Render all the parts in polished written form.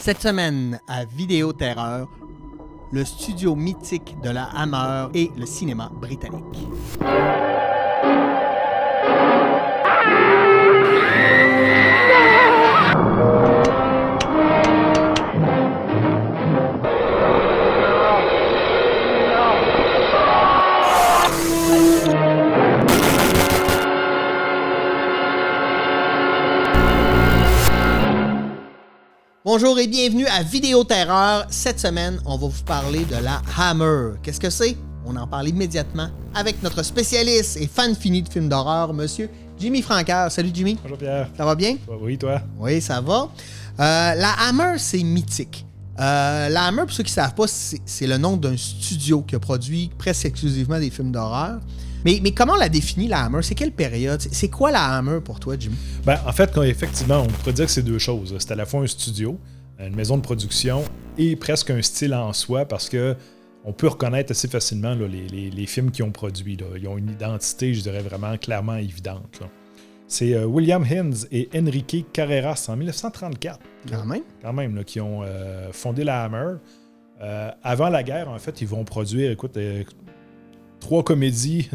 Cette semaine, à Vidéo Terreur, le studio mythique de la Hammer et le cinéma britannique. Bonjour et bienvenue à Vidéo Terreur. Cette semaine, on va vous parler de la Hammer. Qu'est-ce que c'est? On en parle immédiatement avec notre spécialiste et fan fini de films d'horreur, monsieur Jimmy Francaire. Salut Jimmy. Bonjour Pierre. Ça va bien? Oui, toi? Oui, ça va. La Hammer, c'est mythique. La Hammer, pour ceux qui ne savent pas, c'est le nom d'un studio qui a produit presque exclusivement des films d'horreur. Mais comment on la définit, la Hammer? C'est quelle période? C'est quoi la Hammer pour toi, Jimmy? En fait, effectivement, on pourrait dire que c'est deux choses. C'est à la fois un studio, une maison de production et presque un style en soi parce que on peut reconnaître assez facilement là, les films qu'ils ont produits. Là. Ils ont une identité, je dirais, vraiment clairement évidente. Là. C'est William Hinds et Enrique Carreras en 1934. Quand même, là, qui ont fondé la Hammer. Avant la guerre, en fait, ils vont produire, 3 comédies,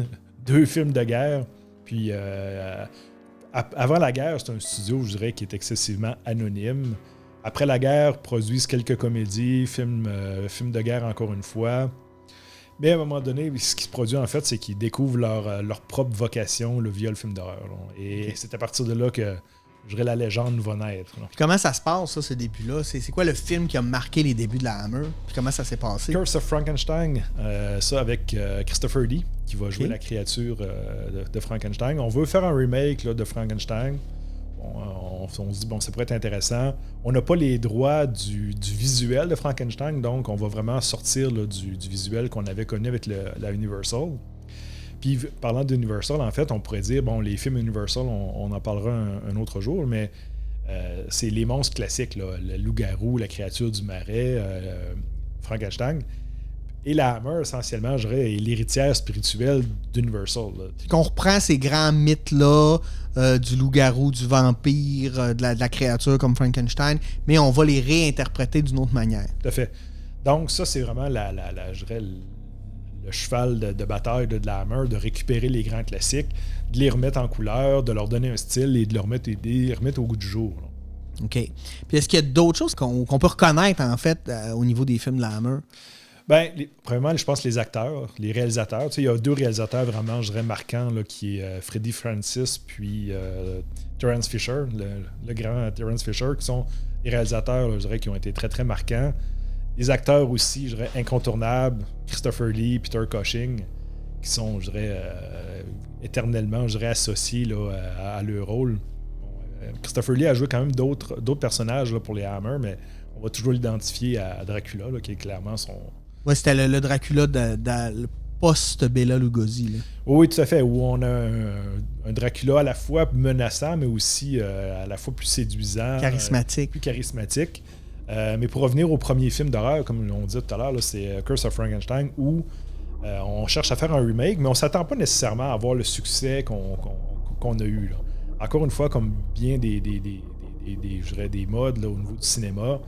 2 films de guerre. Puis, avant la guerre, c'est un studio, je dirais, qui est excessivement anonyme. Après la guerre, produisent quelques comédies, films de guerre encore une fois. Mais à un moment donné, ce qui se produit, en fait, c'est qu'ils découvrent leur propre vocation via le film d'horreur. Là. Et c'est à partir de là que, je dirais, la légende va naître. Puis comment ça se passe, ça, ce début-là? C'est quoi le film qui a marqué les débuts de la Hammer? Puis comment ça s'est passé? Curse of Frankenstein, ça avec Christopher Lee, qui va jouer la créature de Frankenstein. On veut faire un remake de Frankenstein. On se dit, ça pourrait être intéressant. On n'a pas les droits du visuel de Frankenstein, donc on va vraiment sortir du visuel qu'on avait connu avec la Universal. Puis, parlant d'Universal, en fait, on pourrait dire, les films Universal, on en parlera un autre jour, mais c'est les monstres classiques, là, le loup-garou, la créature du marais, Frankenstein. Et la Hammer, essentiellement, je dirais, est l'héritière spirituelle d'Universal. Qu'on reprend ces grands mythes-là, du loup-garou, du vampire, de la créature comme Frankenstein, mais on va les réinterpréter d'une autre manière. Tout à fait. Donc, ça, c'est vraiment je dirais, le cheval de bataille de la Hammer, de récupérer les grands classiques, de les remettre en couleur, de leur donner un style et de les remettre au goût du jour. Là. OK. Puis est-ce qu'il y a d'autres choses qu'on peut reconnaître, en fait, au niveau des films de la Hammer? Premièrement, je pense les acteurs, les réalisateurs. Il y a 2 réalisateurs vraiment, je dirais, marquants, là, qui est Freddie Francis puis Terence Fisher, le grand Terence Fisher, qui sont des réalisateurs, là, je dirais, qui ont été très, très marquants. Les acteurs aussi, je dirais, incontournables, Christopher Lee, Peter Cushing, qui sont, je dirais, éternellement, je dirais, associés là, à leur rôle. Christopher Lee a joué quand même d'autres personnages là, pour les Hammer, mais on va toujours l'identifier à Dracula, là, qui est clairement son... Oui, c'était le Dracula le post-Bela Lugosi. Là. Oui, tout à fait, où on a un Dracula à la fois menaçant, mais aussi à la fois plus séduisant. Charismatique. Plus charismatique. Mais pour revenir au premier film d'horreur, comme on dit tout à l'heure, là, c'est Curse of Frankenstein, où on cherche à faire un remake, mais on ne s'attend pas nécessairement à avoir le succès qu'on a eu. Là. Encore une fois, comme bien des modes là, au niveau du cinéma,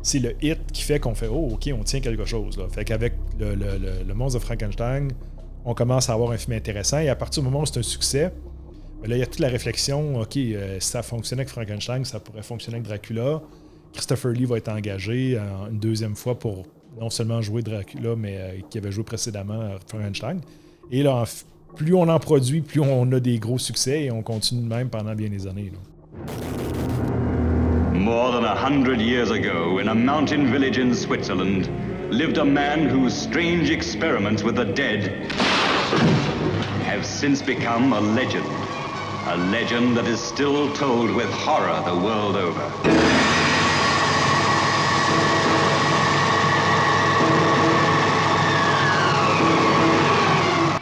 c'est le hit qui fait qu'on fait « Oh, OK, on tient quelque chose. » Là. Fait qu'avec le monstre de Frankenstein, on commence à avoir un film intéressant, et à partir du moment où c'est un succès, là, il y a toute la réflexion « OK, si ça fonctionnait avec Frankenstein, ça pourrait fonctionner avec Dracula. » Christopher Lee va être engagé une deuxième fois pour non seulement jouer Dracula, mais qui avait joué précédemment à Frankenstein. Et là, plus on en produit, plus on a des gros succès, et on continue de même pendant bien des années. Là. More than 100 years ago, in a mountain village in Switzerland, lived a man whose strange experiments with the dead have since become a legend. A legend that is still told with horror the world over.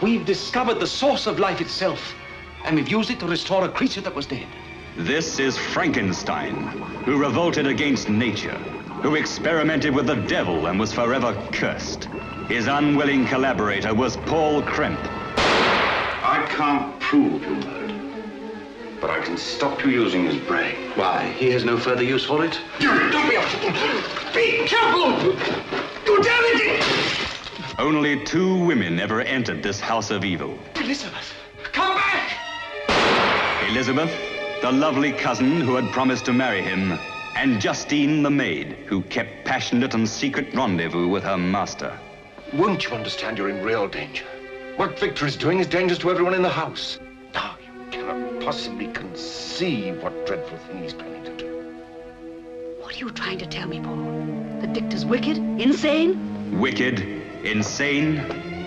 We've discovered the source of life itself, and we've used it to restore a creature that was dead. This is Frankenstein, who revolted against nature, who experimented with the devil and was forever cursed. His unwilling collaborator was Paul Kremp. I can't prove you murdered, but I can stop you using his brain. Why, he has no further use for it? Don't be a fool! Be careful! You damn it! Only 2 women ever entered this house of evil. Elizabeth, come back! Elizabeth, the lovely cousin who had promised to marry him, and Justine the maid, who kept passionate and secret rendezvous with her master. Won't you understand you're in real danger? What Victor is doing is dangerous to everyone in the house. Now, you cannot possibly conceive what dreadful thing he's planning to do. What are you trying to tell me, Paul? That Victor's wicked? Insane? Wicked, insane,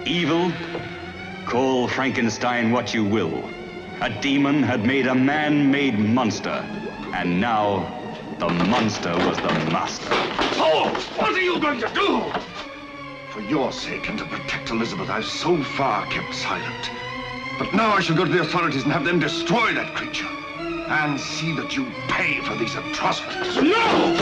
evil. Call Frankenstein what you will. A demon had made a man-made monster, and now the monster was the master. Paul, what are you going to do? For your sake and to protect Elizabeth, I've so far kept silent. But now I shall go to the authorities and have them destroy that creature. And see that you pay for these atrocities. No!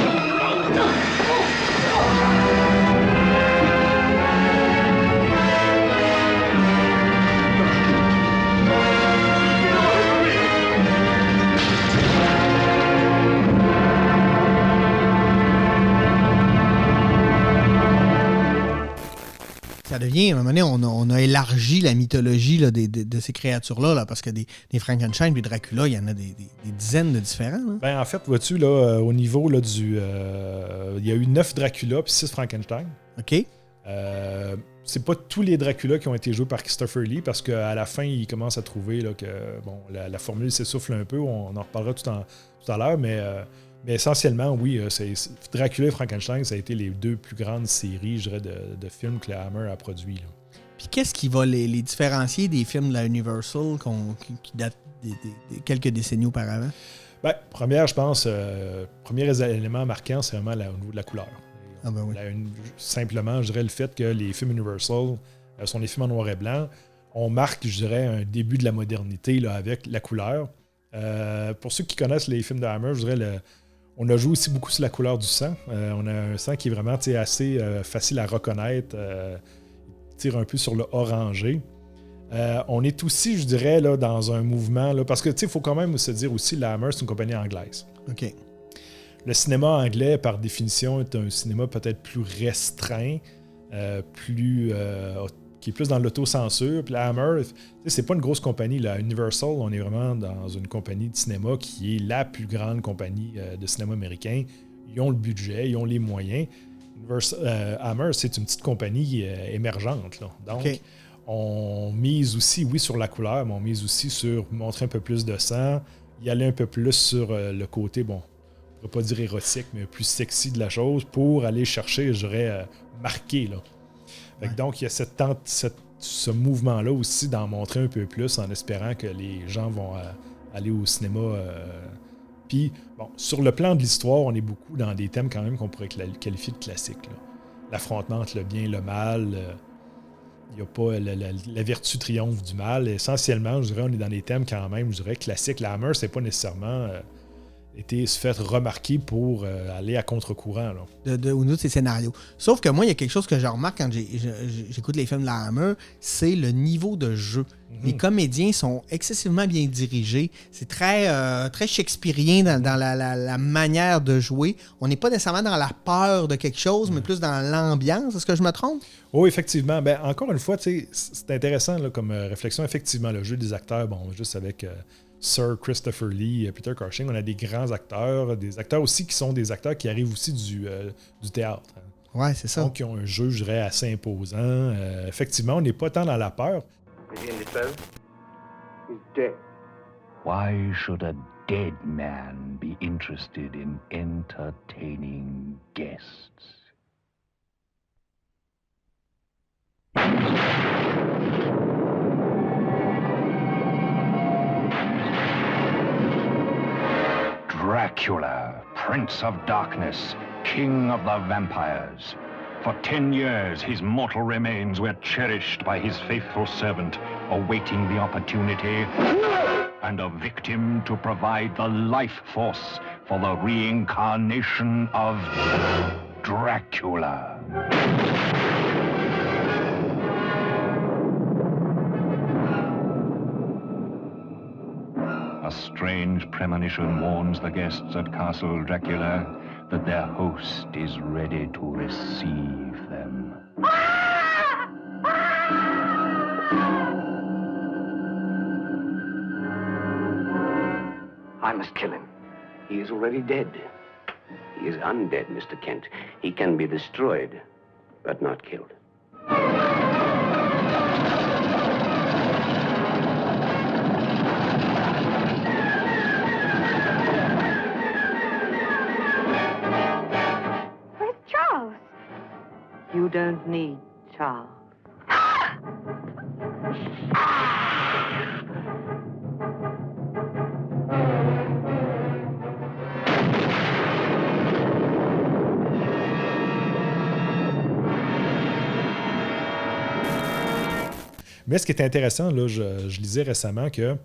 Ça devient, à un moment donné, on a élargi la mythologie là, de ces créatures-là, là, parce que des Frankenstein et Dracula, il y en a des dizaines de différents. Là. Ben, en fait, vois-tu, là, au niveau là, du. Il y a eu 9 Dracula puis 6 Frankenstein. OK. C'est pas tous les Dracula qui ont été joués par Christopher Lee, parce qu'à la fin, il commence à trouver là, que bon, la formule s'essouffle un peu. On en reparlera tout à l'heure, mais essentiellement, oui, Dracula et Frankenstein, ça a été les 2 plus grandes séries, je dirais, de films que la Hammer a produits. Puis qu'est-ce qui va les différencier des films de la Universal qui datent de quelques décennies auparavant? Ben, je pense, premier élément marquant, c'est vraiment au niveau de la couleur. Ah ben oui. Simplement, je dirais le fait que les films Universal sont des films en noir et blanc. On marque, je dirais, un début de la modernité là, avec la couleur. Pour ceux qui connaissent les films de Hammer, je dirais on a joué aussi beaucoup sur la couleur du sang. On a un sang qui est vraiment assez facile à reconnaître. Il tire un peu sur le orangé. On est aussi, je dirais, là, dans un mouvement, là, parce que il faut quand même se dire aussi la Hammer, c'est une compagnie anglaise. OK. Le cinéma anglais, par définition, est un cinéma peut-être plus restreint, qui est plus dans l'autocensure. Puis la Hammer, c'est pas une grosse compagnie. La Universal, on est vraiment dans une compagnie de cinéma qui est la plus grande compagnie de cinéma américain. Ils ont le budget, ils ont les moyens. Hammer, c'est une petite compagnie émergente. Là. Donc, okay. On mise aussi, oui, sur la couleur, mais on mise aussi sur montrer un peu plus de sang, y aller un peu plus sur le côté, bon, on ne pourrait pas dire érotique, mais plus sexy de la chose pour aller chercher, je dirais, marquer. Là. Fait que donc, il y a ce mouvement-là aussi d'en montrer un peu plus en espérant que les gens vont aller au cinéma. Puis, bon, sur le plan de l'histoire, on est beaucoup dans des thèmes quand même qu'on pourrait qualifier de classiques. Là. L'affrontement entre le bien et le mal. Il n'y a pas la vertu triomphe du mal. Essentiellement, je dirais, on est dans des thèmes quand même, je dirais, classiques. La Hammer, c'est pas nécessairement se fait remarquer pour aller à contre-courant. Là. Au niveau de ces scénarios. Sauf que moi, il y a quelque chose que je remarque quand j'écoute les films de la Hammer, c'est le niveau de jeu. Mm-hmm. Les comédiens sont excessivement bien dirigés. C'est très, très shakespearien dans la manière de jouer. On n'est pas nécessairement dans la peur de quelque chose, mais plus dans l'ambiance. Est-ce que je me trompe? Oui, effectivement. Ben, encore une fois, c'est intéressant là, comme réflexion. Effectivement, le jeu des acteurs, bon, juste avec Sir Christopher Lee, Peter Cushing, on a des grands acteurs, des acteurs aussi qui sont des acteurs qui arrivent aussi du théâtre. Hein. Ouais, c'est ça. Donc, ils ont un jeu, je dirais, assez imposant. Effectivement, on n'est pas tant dans la peur. Why should a dead man be interested in entertaining guests? Dracula, Prince of Darkness, King of the Vampires. For 10 years, his mortal remains were cherished by his faithful servant, awaiting the opportunity and a victim to provide the life force for the reincarnation of Dracula. a strange premonition warns the guests at Castle Dracula that their host is ready to receive them. I must kill him. He is already dead. He is undead, Mr. Kent. He can be destroyed, but not killed. Where's Charles? You don't need Charles. Mais ce qui est intéressant, là, je lisais récemment que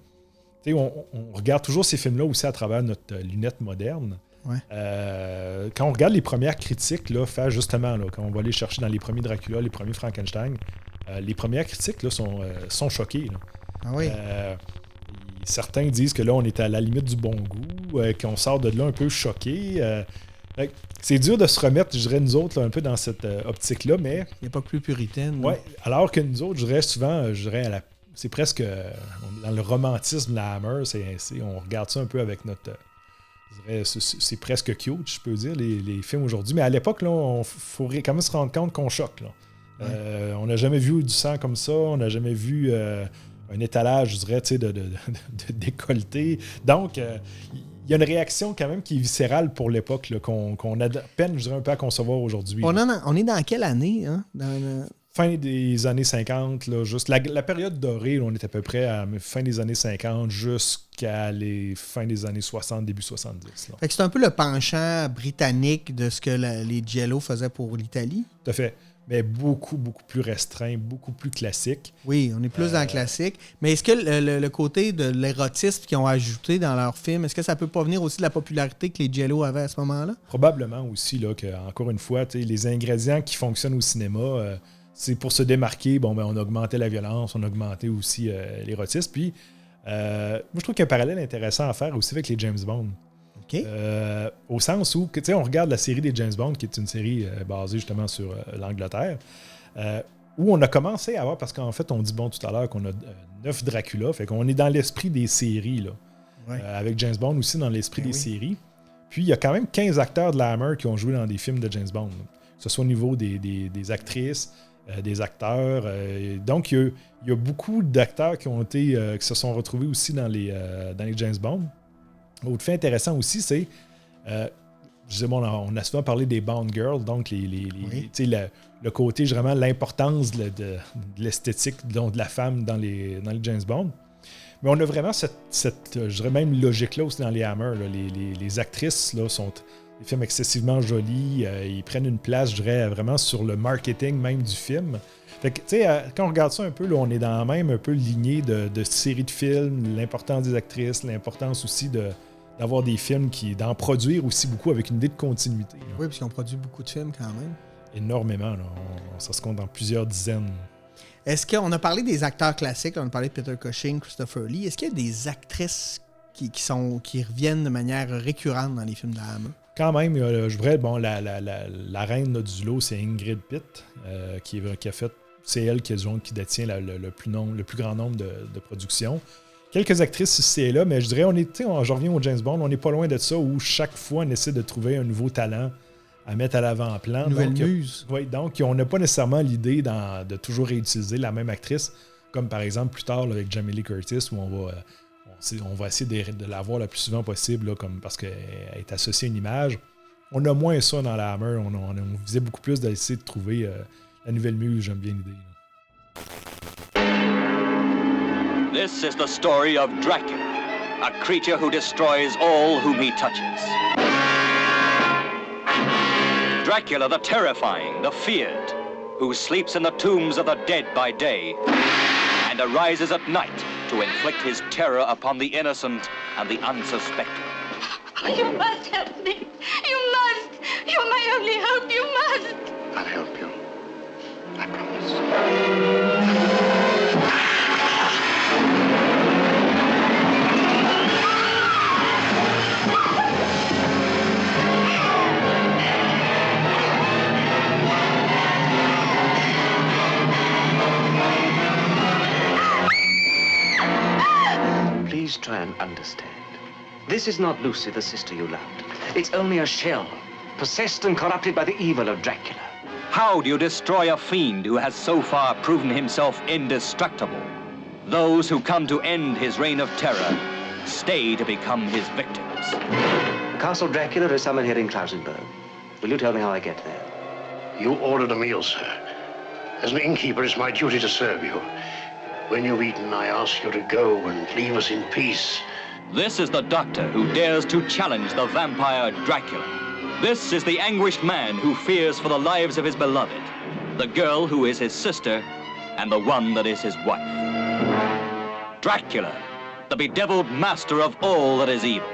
on regarde toujours ces films-là aussi à travers notre lunette moderne. Ouais. Quand on regarde les premières critiques, là, justement, là, quand on va aller chercher dans les premiers Dracula, les premiers Frankenstein, les premières critiques là, sont choquées. Là. Ah oui. Certains disent que là, on est à la limite du bon goût, qu'on sort de là un peu choqué. C'est dur de se remettre, je dirais, nous autres, là, un peu dans cette optique-là, mais... L'époque plus puritaine. Oui, alors que nous autres, je dirais souvent, c'est presque dans le romantisme de la Hammer, on regarde ça un peu avec notre... je dirais, c'est presque cute, je peux dire, les films aujourd'hui. Mais à l'époque, il faut quand même se rendre compte qu'on choque. Là. Ouais. On n'a jamais vu du sang comme ça, on n'a jamais vu un étalage, je dirais, de décolleté. Donc... il y a une réaction quand même qui est viscérale pour l'époque, là, qu'on a peine, je dirais, un peu à concevoir aujourd'hui. On est dans quelle année? Hein? Fin des années 50, là, juste la période dorée, là, on est à peu près à fin des années 50 jusqu'à les fins des années 60, début 70. Là. Fait que c'est un peu le penchant britannique de ce que les Giallo faisaient pour l'Italie. Tout à fait. Mais beaucoup, beaucoup plus restreint, beaucoup plus classique. Oui, on est plus dans le classique. Mais est-ce que le côté de l'érotisme qu'ils ont ajouté dans leur film, est-ce que ça peut pas venir aussi de la popularité que les Giallo avaient à ce moment-là? Probablement aussi, là, que, encore une fois, les ingrédients qui fonctionnent au cinéma, c'est pour se démarquer, on a augmenté la violence, on a augmenté aussi l'érotisme. Puis, moi, je trouve qu'il y a un parallèle intéressant à faire aussi avec les James Bond. Okay. Au sens où, on regarde la série des James Bond, qui est une série basée justement sur l'Angleterre, où on a commencé à avoir, parce qu'en fait, on dit tout à l'heure qu'on a 9 Dracula, fait qu'on est dans l'esprit des séries, là. Ouais. Avec James Bond aussi dans l'esprit des séries. Puis il y a quand même 15 acteurs de la Hammer qui ont joué dans des films de James Bond, là. Que ce soit au niveau des actrices, des acteurs. Donc il y a beaucoup d'acteurs qui se sont retrouvés aussi dans les James Bond. Autre fait intéressant aussi, c'est, on a souvent parlé des Bond Girls, donc le côté, vraiment l'importance de l'esthétique de la femme dans les James Bond. Mais on a vraiment cette je dirais même logique-là aussi dans les Hammer. Là. Les actrices là, sont des films excessivement jolis. Ils prennent une place, je dirais, vraiment sur le marketing même du film. Fait que, quand on regarde ça un peu, là, on est dans la même un peu lignée de séries de films, l'importance des actrices, l'importance aussi d'avoir des films d'en produire aussi beaucoup avec une idée de continuité. Là. Oui, parce qu'on produit beaucoup de films quand même. Énormément. Là. Ça se compte dans plusieurs dizaines. Est-ce qu'on a parlé des acteurs classiques? On a parlé de Peter Cushing, Christopher Lee. Est-ce qu'il y a des actrices qui reviennent de manière récurrente dans les films de la Hammer? Quand même, je dirais, la reine là, du lot, c'est Ingrid Pitt, qui a fait... C'est elle qui détient le plus grand nombre de productions. Quelques actrices ici et là, mais je dirais, je reviens au James Bond, on n'est pas loin de ça, où chaque fois, on essaie de trouver un nouveau talent à mettre à l'avant-plan. Nouvelle muse. Oui, donc on n'a pas nécessairement l'idée de toujours réutiliser la même actrice, comme par exemple plus tard là, avec Jamie Lee Curtis, où on va essayer de la voir le plus souvent possible, là, parce qu'elle est associée à une image. On a moins ça dans la Hammer, on visait beaucoup plus d'essayer de trouver la nouvelle muse, j'aime bien l'idée. This is the story of Dracula, a creature who destroys all whom he touches. Dracula the terrifying, the feared, who sleeps in the tombs of the dead by day and arises at night to inflict his terror upon the innocent and the unsuspecting. You must help me. You must. You're my only hope. You must. I'll help you. I promise. Please try and understand. This is not Lucy, the sister you loved. It's only a shell, possessed and corrupted by the evil of Dracula. How do you destroy a fiend who has so far proven himself indestructible? Those who come to end his reign of terror stay to become his victims. Castle Dracula is somewhere here in Klausenberg. Will you tell me how I get there? You ordered a meal, sir. As an innkeeper, it's my duty to serve you. When you've eaten, I ask you to go and leave us in peace. This is the doctor who dares to challenge the vampire Dracula. This is the anguished man who fears for the lives of his beloved, the girl who is his sister, and the one that is his wife. Dracula, the bedeviled master of all that is evil.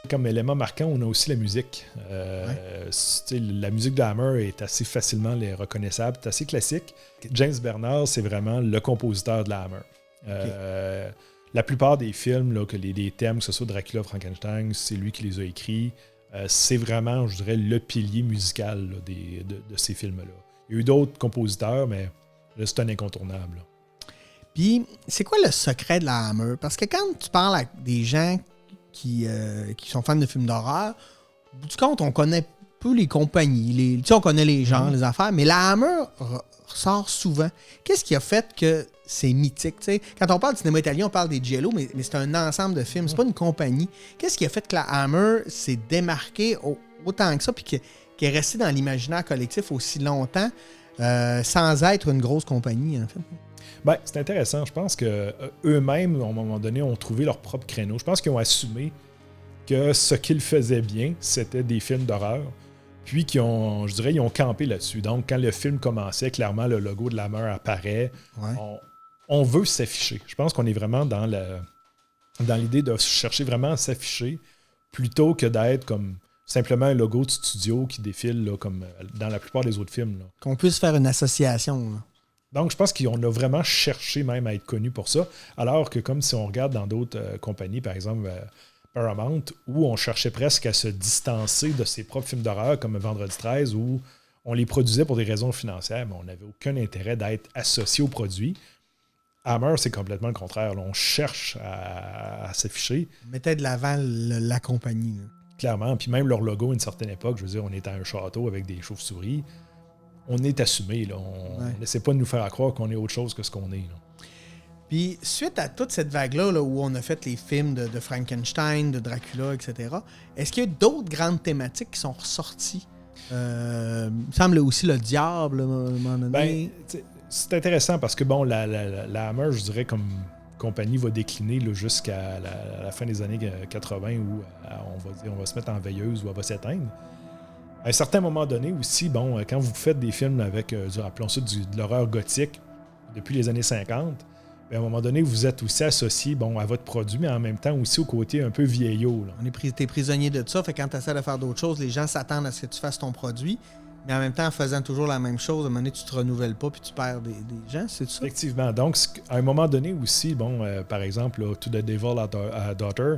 Comme élément marquant, on a aussi la musique. La musique de Hammer est assez facilement reconnaissable, c'est assez classique. James Bernard, c'est vraiment le compositeur de la Hammer. La plupart des films, là, que les thèmes, que ce soit Dracula, Frankenstein, c'est lui qui les a écrits. C'est vraiment, je dirais, le pilier musical là, de ces films-là. Il y a eu d'autres compositeurs, mais là, c'est un incontournable. Puis, c'est quoi le secret de la Hammer? Parce que quand tu parles à des gens qui sont fans de films d'horreur, au bout du compte, on connaît peu les compagnies. On connaît les genres, les affaires, mais la Hammer ressort souvent. Qu'est-ce qui a fait que c'est mythique? T'sais? Quand on parle de cinéma italien, on parle des Giallo, mais c'est un ensemble de films, c'est pas une compagnie. Qu'est-ce qui a fait que la Hammer s'est démarquée autant que ça, puis qu'elle est restée dans l'imaginaire collectif aussi longtemps, sans être une grosse compagnie, en fait? Ben, c'est intéressant. Je pense qu'eux-mêmes, à un moment donné, ont trouvé leur propre créneau. Je pense qu'ils ont assumé que ce qu'ils faisaient bien, c'était des films d'horreur. Puis ils ont campé là-dessus. Donc, quand le film commençait, clairement, le logo de la Hammer apparaît. Ouais. On veut s'afficher. Je pense qu'on est vraiment dans l'idée de chercher vraiment à s'afficher plutôt que d'être comme simplement un logo de studio qui défile là, comme dans la plupart des autres films. Là. Qu'on puisse faire une association. Là. Donc, je pense qu'on a vraiment cherché même à être connu pour ça, alors que comme si on regarde dans d'autres compagnies, par exemple Paramount, où on cherchait presque à se distancer de ses propres films d'horreur, comme Vendredi 13, où on les produisait pour des raisons financières, mais on n'avait aucun intérêt d'être associé au produit. Hammer, c'est complètement le contraire. Là, on cherche à s'afficher. On mettait de l'avant la compagnie. Là. Clairement, puis même leur logo à une certaine époque, je veux dire, on était à un château avec des chauves-souris. On est assumé, là. On n'essaie pas de nous faire croire qu'on est autre chose que ce qu'on est. Là. Puis, suite à toute cette vague-là, là, où on a fait les films de Frankenstein, de Dracula, etc., est-ce qu'il y a d'autres grandes thématiques qui sont ressorties? Il me semble aussi le diable, à un moment donné. Ben, c'est intéressant parce que, bon, la Hammer, je dirais, comme compagnie, va décliner là, jusqu'à la fin des années 80 où on va se mettre en veilleuse ou elle va s'éteindre. À un certain moment donné aussi, bon, quand vous faites des films avec, appelons ça de l'horreur gothique, depuis les années 50, bien, à un moment donné, vous êtes aussi associé à votre produit, mais en même temps aussi au côté un peu vieillot. Là. T'es prisonnier de ça, fait que quand tu essaies de faire d'autres choses, les gens s'attendent à ce que tu fasses ton produit, mais en même temps, en faisant toujours la même chose, à un moment donné, tu te renouvelles pas puis tu perds des gens, c'est ça? Effectivement. Donc, à un moment donné aussi, par exemple, là, To the Devil a Daughter,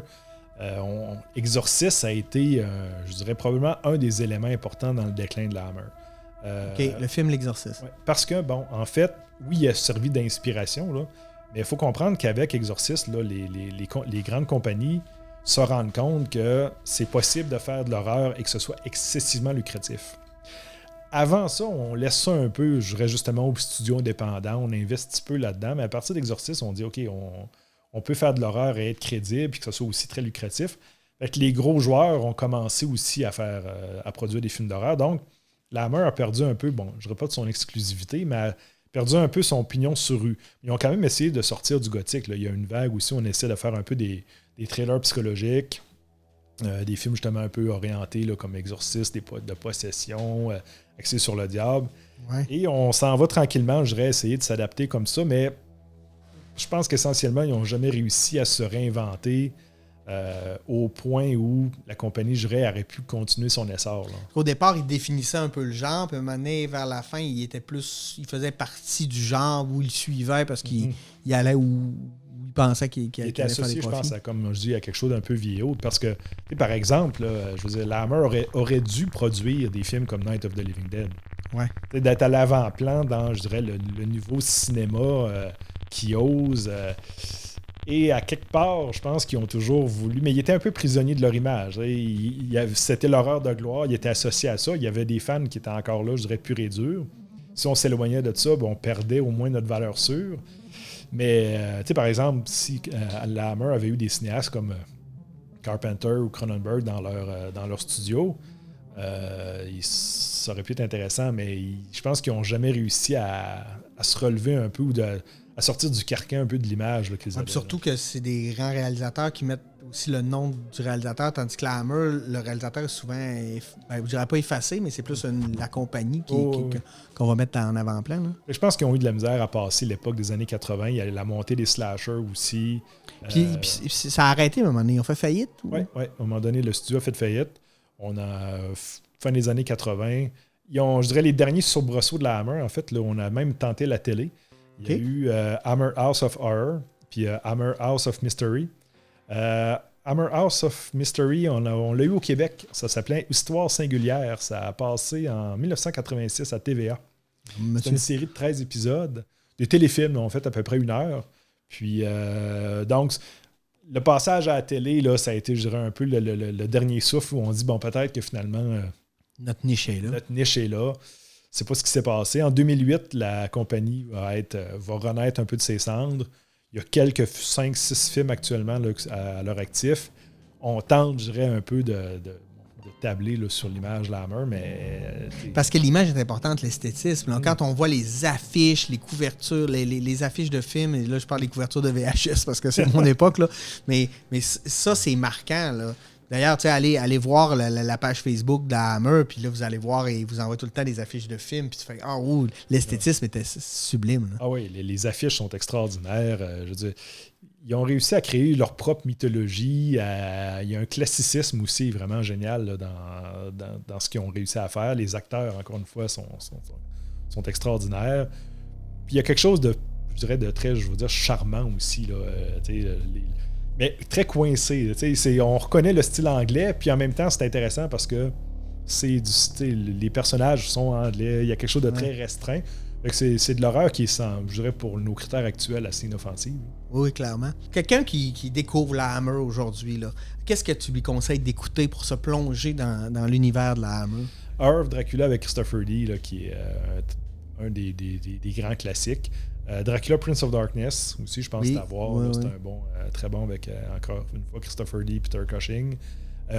Exorcist a été, je dirais, probablement un des éléments importants dans le déclin de la Hammer. OK, le film L'Exorciste. Ouais, parce que, en fait, oui, il a servi d'inspiration, là, mais il faut comprendre qu'avec Exorcist, là, les grandes compagnies se rendent compte que c'est possible de faire de l'horreur et que ce soit excessivement lucratif. Avant ça, on laisse ça un peu, je dirais justement, aux studios indépendants, on investit peu là-dedans, mais à partir d'Exorcist, on dit, OK, on peut faire de l'horreur et être crédible, puis que ce soit aussi très lucratif. Fait que les gros joueurs ont commencé aussi à produire des films d'horreur. Donc, la Hammer a perdu un peu, je ne dirais pas de son exclusivité, mais a perdu un peu son pignon sur rue. Ils ont quand même essayé de sortir du gothique. Là. Il y a une vague aussi, on essaie de faire un peu des trailers psychologiques, des films justement un peu orientés là, comme Exorcist, de possession, axés sur le diable. Ouais. Et on s'en va tranquillement, je dirais, essayer de s'adapter comme ça, mais je pense qu'essentiellement, ils n'ont jamais réussi à se réinventer au point où la compagnie, je dirais, aurait pu continuer son essor. Là. Au départ, il définissait un peu le genre, puis à un moment donné, vers la fin, il faisait partie du genre où il suivait parce qu'il allait où il pensait qu'il était allait faire des associé, je profits. pense, comme je dis, à quelque chose d'un peu vieillot. Parce que, par exemple, là, je veux dire, la Hammer aurait dû produire des films comme Night of the Living Dead. Ouais. D'être à l'avant-plan dans, je dirais, le nouveau cinéma qui ose. Et à quelque part, je pense qu'ils ont toujours voulu... Mais ils étaient un peu prisonniers de leur image. C'était l'horreur de gloire. Ils étaient associés à ça. Il y avait des fans qui étaient encore là, je dirais, purs et durs. Si on s'éloignait de ça, on perdait au moins notre valeur sûre. Mais, par exemple, si la Hammer avait eu des cinéastes comme Carpenter ou Cronenberg dans leur studio, ça aurait pu être intéressant, mais je pense qu'ils n'ont jamais réussi à se relever un peu ou à sortir du carcan un peu de l'image là, qu'ils avaient. Surtout que c'est des grands réalisateurs qui mettent aussi le nom du réalisateur, tandis que la Hammer, le réalisateur est souvent, je dirais pas effacé, mais c'est plus la compagnie qu'on va mettre en avant-plan. Là. Je pense qu'ils ont eu de la misère à passer l'époque des années 80. Il y a la montée des slashers aussi. Puis ça a arrêté à un moment donné. Ils ont fait faillite? Oui. À un moment donné, le studio a fait faillite. On a fin des années 80. Ils ont, je dirais, les derniers soubresauts de la Hammer. En fait, là, on a même tenté la télé. Il y a eu Hammer House of Horror, puis Hammer House of Mystery. Hammer House of Mystery, on l'a eu au Québec. Ça s'appelait Histoire singulière. Ça a passé en 1986 à TVA. C'est une série de 13 épisodes. Des téléfilms, on fait à peu près 1 heure. Puis, donc, le passage à la télé, là, ça a été, je dirais, un peu le dernier souffle où on dit, peut-être que finalement... Notre niche est là. Notre niche est là. C'est pas ce qui s'est passé. En 2008, la compagnie va renaître un peu de ses cendres. Il y a quelques 5-6 films actuellement là, à leur actif. On tente, je dirais, un peu de tabler là, sur l'image de la Hammer, mais... Parce que l'image est importante, l'esthétisme. Là, quand on voit les affiches, les couvertures, les affiches de films, et là, je parle des couvertures de VHS parce que c'est mon époque, là, mais ça, c'est marquant, là. D'ailleurs, tu sais, allez voir la page Facebook de la Hammer, puis là, vous allez voir, et ils vous envoient tout le temps des affiches de films, puis tu fais l'esthétisme était sublime. Là. Ah oui, les affiches sont extraordinaires. Je veux dire, ils ont réussi à créer leur propre mythologie. Il y a un classicisme aussi vraiment génial là, dans ce qu'ils ont réussi à faire. Les acteurs, encore une fois, sont extraordinaires. Puis il y a quelque chose de, je dirais, de très, je veux dire, charmant aussi. Là, mais très coincé. On reconnait le style anglais, puis en même temps, c'est intéressant parce que les personnages sont anglais. Il y a quelque chose de très restreint. C'est de l'horreur qui est, je dirais, pour nos critères actuels, assez inoffensive. Oui, clairement. Quelqu'un qui découvre la Hammer aujourd'hui, là, qu'est-ce que tu lui conseilles d'écouter pour se plonger dans l'univers de la Hammer? Hour of Dracula avec Christopher Lee, là, qui est un des grands classiques. Dracula Prince of Darkness aussi, je pense que c'est à voir. Oui. C'est un bon, très bon avec, encore une fois, Christopher Lee et Peter Cushing.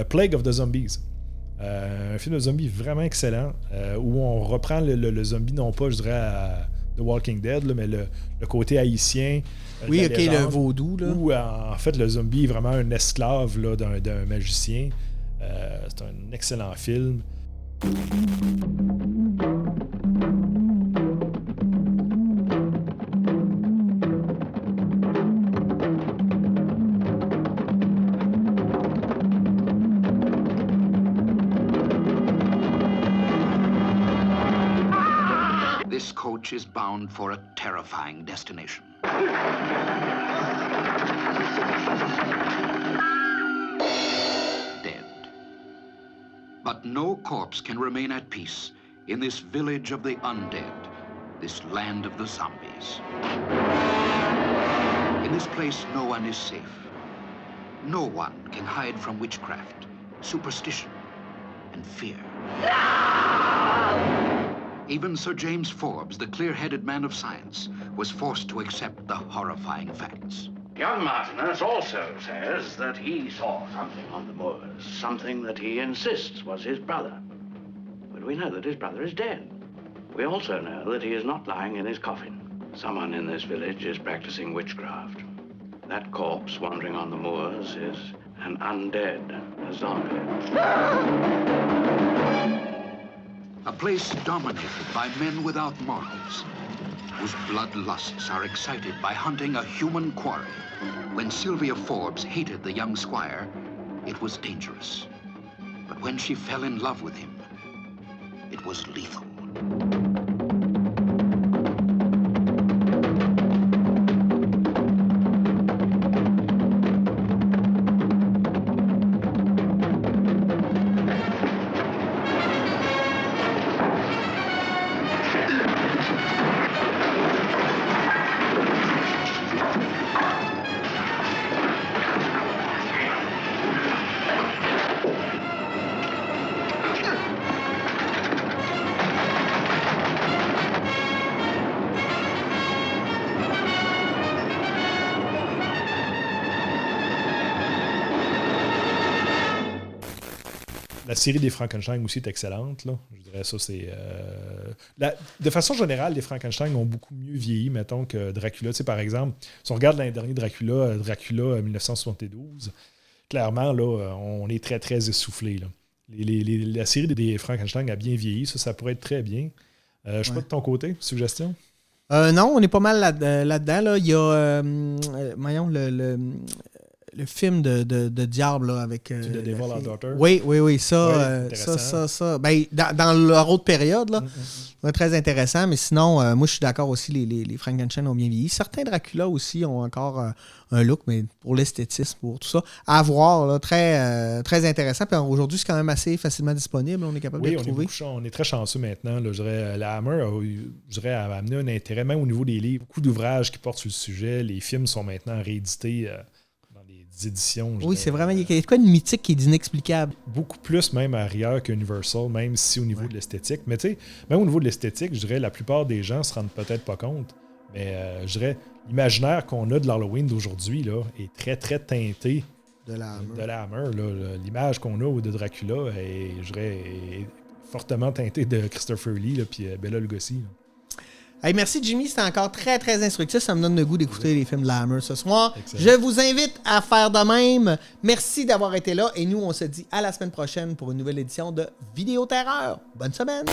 Plague of the Zombies. Un film de zombies vraiment excellent, où on reprend le zombie, non pas, je dirais, à The Walking Dead, là, mais le côté haïtien. Oui, ok, légende, le vaudou. Là. Où, en fait, le zombie est vraiment un esclave là, d'un magicien. C'est un excellent film. This coach is bound for a terrifying destination. Dead. But no corpse can remain at peace in this village of the undead, this land of the zombies. In this place, no one is safe. No one can hide from witchcraft, superstition, and fear. Even Sir James Forbes, the clear-headed man of science, was forced to accept the horrifying facts. Young Martinus also says that he saw something on the moors, something that he insists was his brother. But we know that his brother is dead. We also know that he is not lying in his coffin. Someone in this village is practicing witchcraft. That corpse wandering on the moors is an undead, a zombie. A place dominated by men without morals, whose bloodlusts are excited by hunting a human quarry. When Sylvia Forbes hated the young squire, it was dangerous. But when she fell in love with him, it was lethal. La série des Frankenstein aussi est excellente. Là. Je dirais ça, c'est... De façon générale, les Frankenstein ont beaucoup mieux vieilli, mettons, que Dracula. Tu sais, par exemple, si on regarde l'an dernier Dracula 1972, clairement, là, on est très, très essoufflé. Là. La série des Frankenstein a bien vieilli. Ça pourrait être très bien. Je sais pas de ton côté, suggestion? Non, on est pas mal là-dedans. Là. Il y a, voyons, le film de Diable là, avec... The Devil Our Daughter. Oui, ça. Ouais, ça. Ben, dans leur autre période, là, très intéressant. Mais sinon, moi, je suis d'accord aussi, les Frankenstein ont bien vieilli. Certains Dracula aussi ont encore un look, mais pour l'esthétisme, pour tout ça. À voir, là, très, très intéressant. Puis aujourd'hui, c'est quand même assez facilement disponible. On est capable de le trouver. On est très chanceux maintenant. Là, je dirais, la Hammer a amené un intérêt, même au niveau des livres. Beaucoup d'ouvrages qui portent sur le sujet. Les films sont maintenant réédités... éditions. Oui, c'est vraiment... Il y a quoi de mythique qui est inexplicable? Beaucoup plus même arrière qu'Universal, même si au niveau de l'esthétique. Mais tu sais, même au niveau de l'esthétique, je dirais la plupart des gens se rendent peut-être pas compte. Mais je dirais, l'imaginaire qu'on a de l'Halloween d'aujourd'hui là, est très, très teinté de la Hammer. L'image qu'on a de Dracula est, je dirais, est fortement teintée de Christopher Lee et Bela Lugosi. Là. Hey, merci Jimmy, c'était encore très très instructif. Ça me donne le goût d'écouter les films de la Hammer ce soir. Excellent. Je vous invite à faire de même. Merci d'avoir été là et nous on se dit à la semaine prochaine pour une nouvelle édition de Vidéo Terreur. Bonne semaine!